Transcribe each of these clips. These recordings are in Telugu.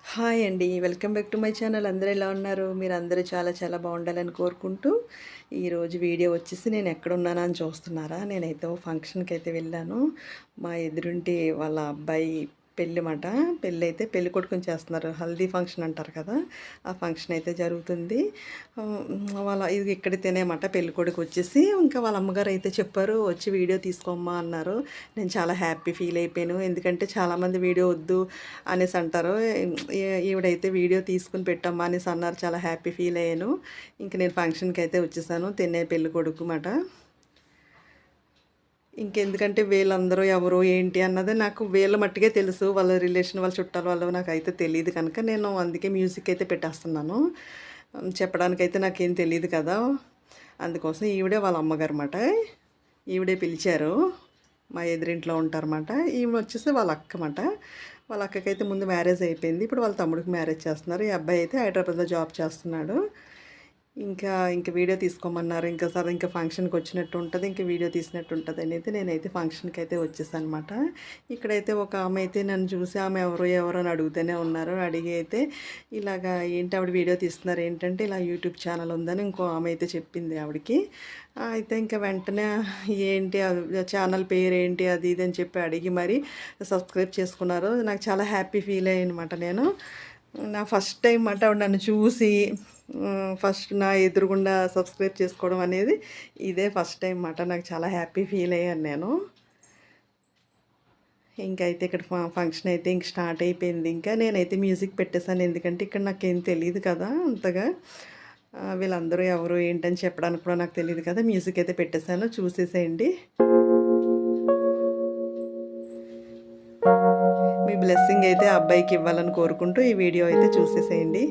హాయ్ అండి. Welcome back to my channel. అందరూ ఎలా ఉన్నారు? మీరందరూ చాలా చాలా బాగుండాలని కోరుకుంటూ, ఈరోజు వీడియో వచ్చేసి నేను ఎక్కడున్నానా అని చూస్తున్నారా? నేనైతే ఓ ఫంక్షన్‌కైతే వెళ్ళాను. మా ఎదురింటి వాళ్ళ అబ్బాయి పెళ్ళి మాట. పెళ్ళైతే పెళ్ళికొడుకుని చేస్తున్నారు. హల్దీ ఫంక్షన్ అంటారు కదా! ఆ ఫంక్షన్ అయితే జరుగుతుంది. ఇది ఇక్కడితేనే మాట పెళ్ళికొడుకు వచ్చేసి ఇంకా వాళ్ళ అమ్మగారు అయితే చెప్పారు, "వచ్చి వీడియో తీసుకోమ్మా" అన్నారు. నేను చాలా హ్యాపీ ఫీల్ అయిపోయాను. ఎందుకంటే చాలామంది వీడియో వద్దు అనేసి అంటారు. ఈవిడైతే వీడియో తీసుకుని పెట్టమ్మా అనేసి అన్నారు. చాలా హ్యాపీ ఫీల్ అయ్యాను. ఇంక నేను ఫంక్షన్కి అయితే వచ్చేసాను. తినే పెళ్ళికొడుకు మాట. ఇంకెందుకంటే వీళ్ళందరూ ఎవరు ఏంటి అన్నది నాకు వీళ్ళ మట్టుకే తెలుసు. వాళ్ళ రిలేషన్ వాళ్ళ చుట్టాలు వాళ్ళు నాకైతే తెలీదు కనుక నేను అందుకే మ్యూజిక్ అయితే పెట్టేస్తున్నాను. చెప్పడానికైతే నాకేం తెలీదు కదా! అందుకోసం ఈవిడే వాళ్ళ అమ్మగారు మాట. ఈవిడే పిలిచారు. మా ఎదురింట్లో ఉంటారన్నమాట. ఈమె వచ్చేసి వాళ్ళ అక్క మాట. వాళ్ళ అక్కకైతే ముందు మ్యారేజ్ అయిపోయింది. ఇప్పుడు వాళ్ళ తమ్ముడికి మ్యారేజ్ చేస్తున్నారు. ఈ అబ్బాయి అయితే హైదరాబాద్లో జాబ్ చేస్తున్నాడు. ఇంక వీడియో తీసుకోమన్నారు. ఇంకా ఫంక్షన్‌కి వచ్చినట్టు ఉంటది. ఇంక వీడియో తీసినట్టు ఉంటది అనేది నేనైతే ఫంక్షన్‌కి అయితే వచ్చేసానమాట. ఇక్కడైతే ఒక ఆమె అయితే నన్ను చూసి ఆమె ఎవరు అని అడుగుతూనే ఉన్నారు. అడిగి అయితే ఇలాగా ఏంటి ఆవిడ వీడియో తీస్తున్నారు ఏంటంటే ఇలా యూట్యూబ్ ఛానల్ ఉందని ఇంకో ఆమె అయితే చెప్పింది ఆవిడకి. అయితే ఇంక వెంటనే ఏంటి ఛానల్ పేరేంటి అది ఇది అని చెప్పి అడిగి మరి సబ్స్క్రైబ్ చేసుకున్నారు. నాకు చాలా హ్యాపీ ఫీల్ అయ్యానమాట నేను. నా ఫస్ట్ టైం మాట ఆవిడ నన్ను చూసి ఫస్ట్ నా ఎదురుగుండా సబ్స్క్రైబ్ చేసుకోవడం అనేది ఇదే ఫస్ట్ టైం మాట. నాకు చాలా హ్యాపీ ఫీల్ అయ్యాను నేను. ఇంకైతే ఇక్కడ ఫంక్షన్ అయితే ఇంక స్టార్ట్ అయిపోయింది. ఇంకా నేనైతే మ్యూజిక్ పెట్టేశాను. ఎందుకంటే ఇక్కడ నాకేం తెలియదు కదా అంతగా. వీళ్ళందరూ ఎవరు ఏంటని చెప్పడానికి కూడా నాకు తెలియదు కదా. మ్యూజిక్ అయితే పెట్టేశాను, చూసేసేయండి. మీ బ్లెస్సింగ్ అయితే ఆ అబ్బాయికి ఇవ్వాలని కోరుకుంటూ ఈ వీడియో అయితే చూసేసేయండి.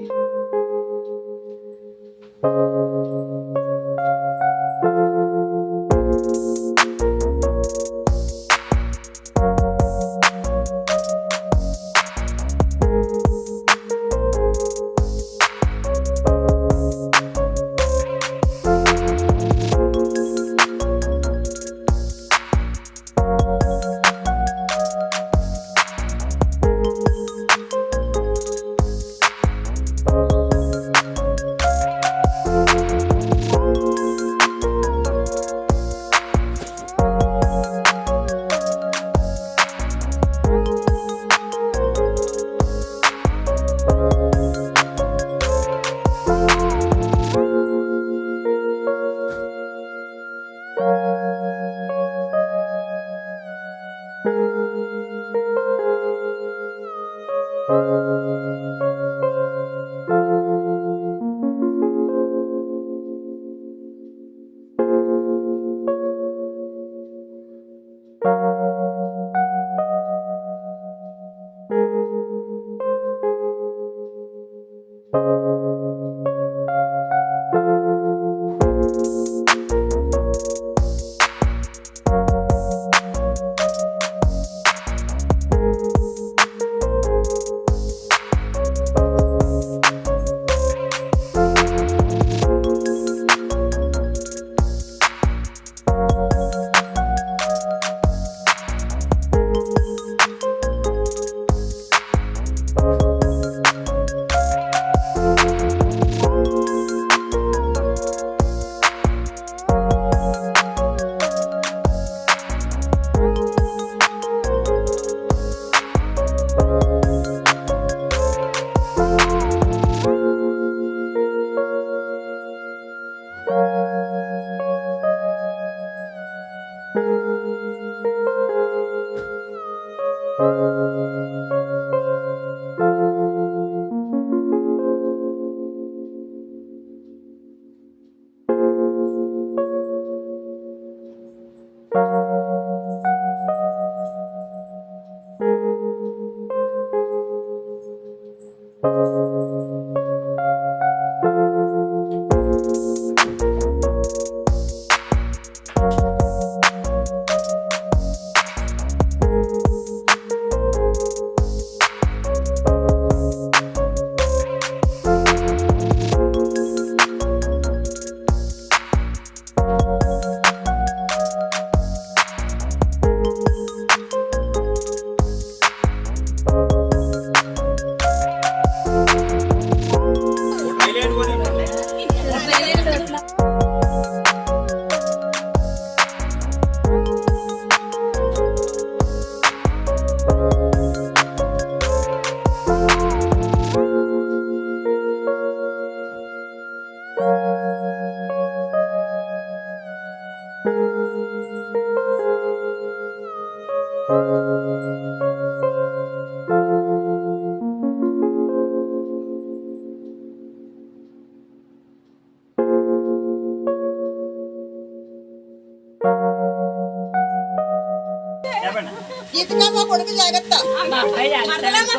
మా కొడుకు జాగ్రత్త, మా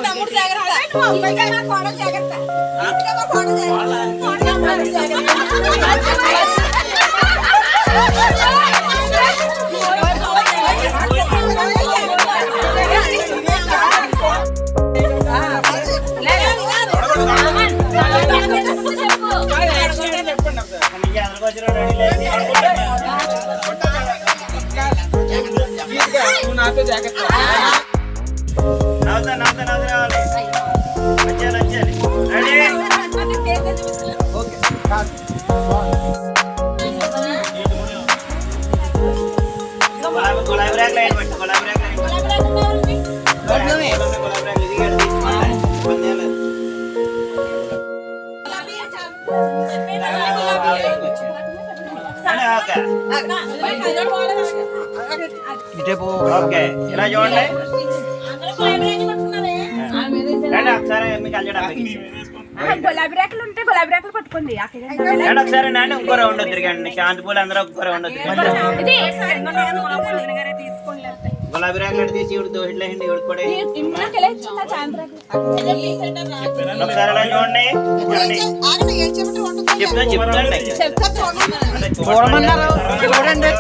తమ్ముడు జాగ్రత్త, మా కోడలు జాగ్రత్త, మా కోడలు నాతో జాగ్రత్త. ఓకే ఇలా చూడండి ఒకసారి మీకు గులాబీ రేకులు ఉంటే గులాబీ రేకులు పట్టుకోండి. ఒకసారి నాన్న ఇంకో రౌండ్ తిరగండి. శాంతి పూలు అందరూ ఒక్కో రౌండ్ తిరగండి. గులాబీ రేకులు తీసి ఇవి దోషలేండి ఇవి కూడా ఒకసారి ఇలా చూడండి. చెప్తాను చూడమన్నారు చూడండి.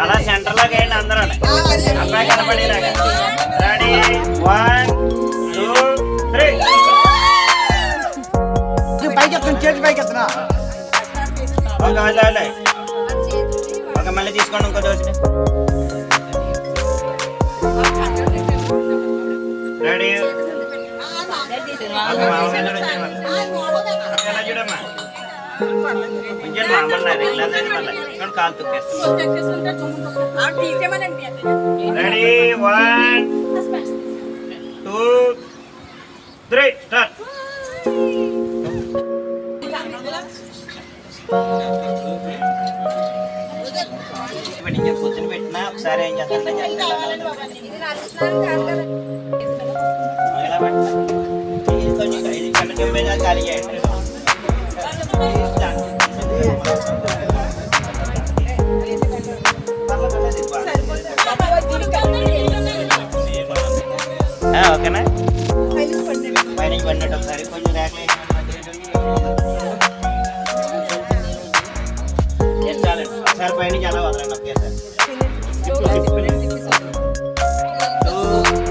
అలా సెంటర్ లోకి వేయండి అందరూ అబ్బాయి కనపడేలాగా. రెడీ 1 2 3 పైకి ఎత్తాను, చేతి పైకి ఎత్తనా. ఒక మళ్ళీ తీసుకోండి ఇంకో దోశ. రెడీ చూడమ్మా కొంచెం మామూలు కాలు తొక్కేస్తాం. Ready 1 2 3 start. కూర్చొని పెట్టినా ఒకసారి ఏం చేస్తాను ఇది కళ్ళ చెంపేదా ఖాళీ చేయండి. ఓకేనా పైన పడినట్టు ఒకసారి కొంచెం రేకలే చాలండి. ఒకసారి పైన చాలా వదలండి. ఒకేసారి 2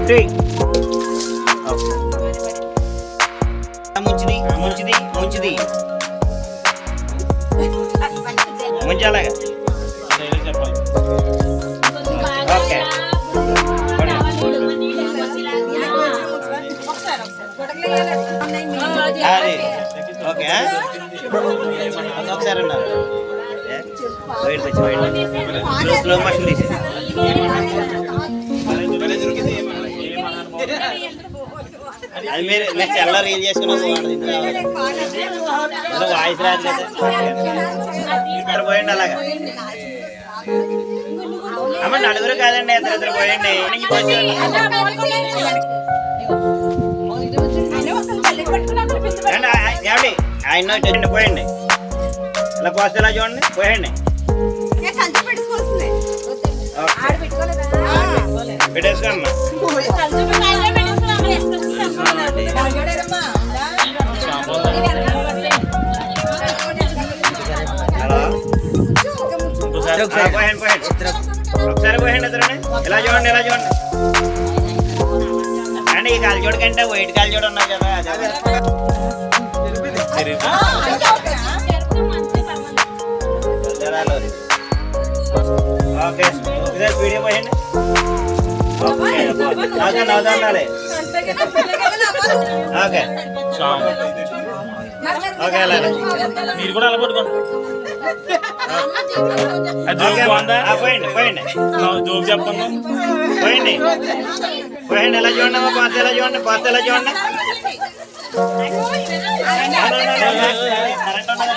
3 ముంచిది ముంచిది ముంచిది ముంచి అలాగా. ఓకే అది ఓకే ఒకసారి ఉన్నారు బయటకు వచ్చి బయట స్లో మోషన్ తీసేసి అది మీరు నెక్స్ట్ ఎలా రీల్ చేసుకున్నా వాయిస్ రాదు ఇక్కడ పోయండి అలాగా. అమ్మ నలుగురు కాదండి ఇద్దరు పోయండి. ఏమండి ఆయన వచ్చి పోయండి. ఇలా పోస్తే ఇలా చూడండి పోయండి. పెట్టేసుకోమ్మా. ఒకసారి పోయండి ఇద్దరుని. ఇలా చూడండి ఇలా చూడండి అండి. ఈ కాలు చూడ కంటే వైట్ కాలు చూడ ఉన్నాయి కదా ఓకే ఒకసారి వీడియో పోయండి. నవ్వుతాండాలి. ఓకే ఓకే అలా మీరు కూడా అలా పట్టుకోండి. పోయండి పోయండి జోక్ చెప్పండి. పోయండి పోయండి ఎలా చూడండి అమ్మా. పాత ఎలా చూడండి పాత ఎలా చూడండి. కరెంట్ ఉన్నది.